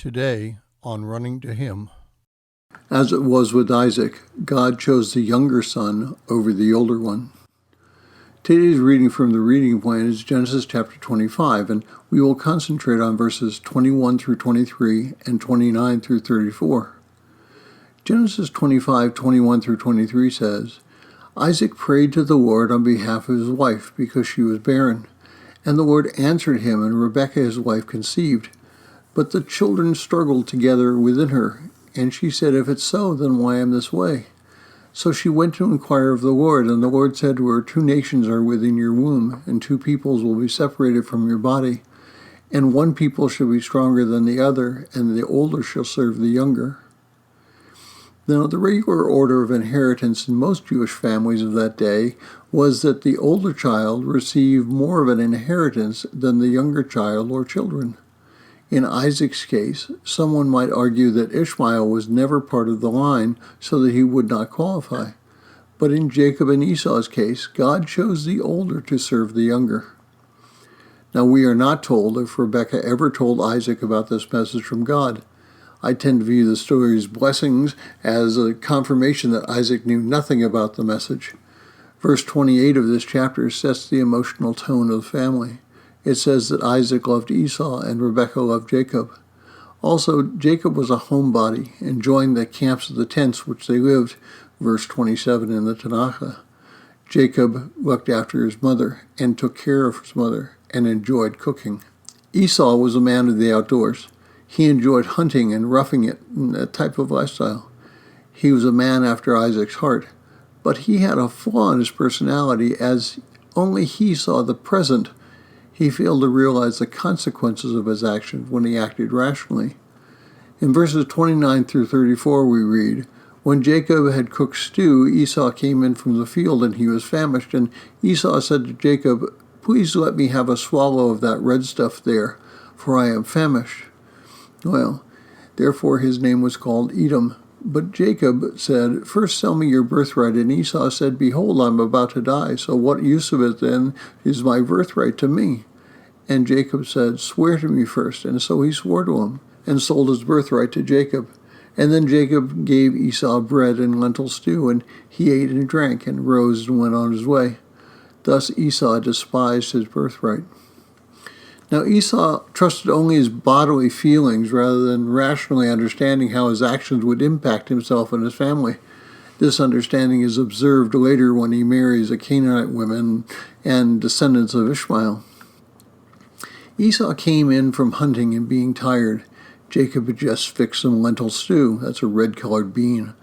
Today on Running to Him. As it was with Isaac, God chose the younger son over the older one. Today's reading from the reading plan is Genesis chapter 25, and we will concentrate on verses 21 through 23 and 29 through 34. Genesis 25, 21 through 23 says, Isaac prayed to the Lord on behalf of his wife because she was barren, and the Lord answered him, and Rebekah his wife conceived. But the children struggled together within her, and she said, If it's so, then why am this way? So she went to inquire of the Lord, and the Lord said to her, 2 nations are within your womb, and 2 peoples will be separated from your body. And one people shall be stronger than the other, and the older shall serve the younger. Now, the regular order of inheritance in most Jewish families of that day was that the older child received more of an inheritance than the younger child or children. In Isaac's case, someone might argue that Ishmael was never part of the line so that he would not qualify. But in Jacob and Esau's case, God chose the older to serve the younger. Now, we are not told if Rebekah ever told Isaac about this message from God. I tend to view the story's blessings as a confirmation that Isaac knew nothing about the message. Verse 28 of this chapter sets the emotional tone of the family. It says that Isaac loved Esau and Rebekah loved Jacob. Also, Jacob was a homebody, enjoying the camps of the tents which they lived, verse 27 in the Tanakh. Jacob looked after his mother and took care of his mother and enjoyed cooking. Esau was a man of the outdoors. He enjoyed hunting and roughing it, and that type of lifestyle. He was a man after Isaac's heart, but he had a flaw in his personality as only he saw the present. He failed to realize the consequences of his actions when he acted rationally. In verses 29 through 34 we read, When Jacob had cooked stew, Esau came in from the field, and he was famished, and Esau said to Jacob, Please let me have a swallow of that red stuff there, for I am famished. Well, therefore his name was called Edom. But Jacob said, First sell me your birthright. And Esau said, Behold, I am about to die, so what use of it then is my birthright to me? And Jacob said, Swear to me first. And so he swore to him, and sold his birthright to Jacob. And then Jacob gave Esau bread and lentil stew, and he ate and drank, and rose and went on his way. Thus Esau despised his birthright. Now Esau trusted only his bodily feelings rather than rationally understanding how his actions would impact himself and his family. This understanding is observed later when he marries a Canaanite woman and descendants of Ishmael. Esau came in from hunting and being tired. Jacob had just fixed some lentil stew. That's a red-colored bean.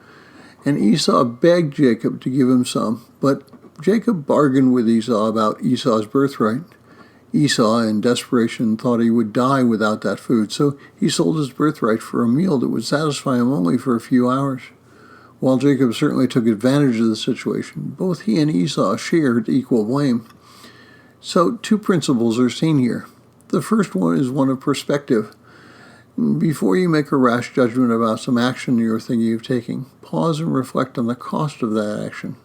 And Esau begged Jacob to give him some, but Jacob bargained with Esau about Esau's birthright. Esau, in desperation, thought he would die without that food, so he sold his birthright for a meal that would satisfy him only for a few hours. While Jacob certainly took advantage of the situation, both he and Esau shared equal blame. So 2 principles are seen here. The first one is one of perspective. Before you make a rash judgment about some action you're thinking of taking, pause and reflect on the cost of that action.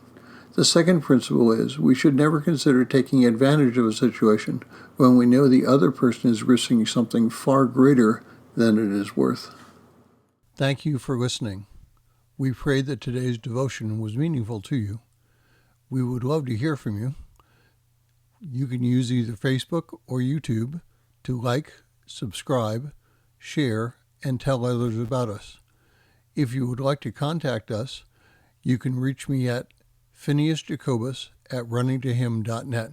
The second principle is we should never consider taking advantage of a situation when we know the other person is risking something far greater than it is worth. Thank you for listening. We pray that today's devotion was meaningful to you. We would love to hear from you. You can use either Facebook or YouTube to like, subscribe, share, and tell others about us. If you would like to contact us, you can reach me at phineasjacobus@runningtohim.net.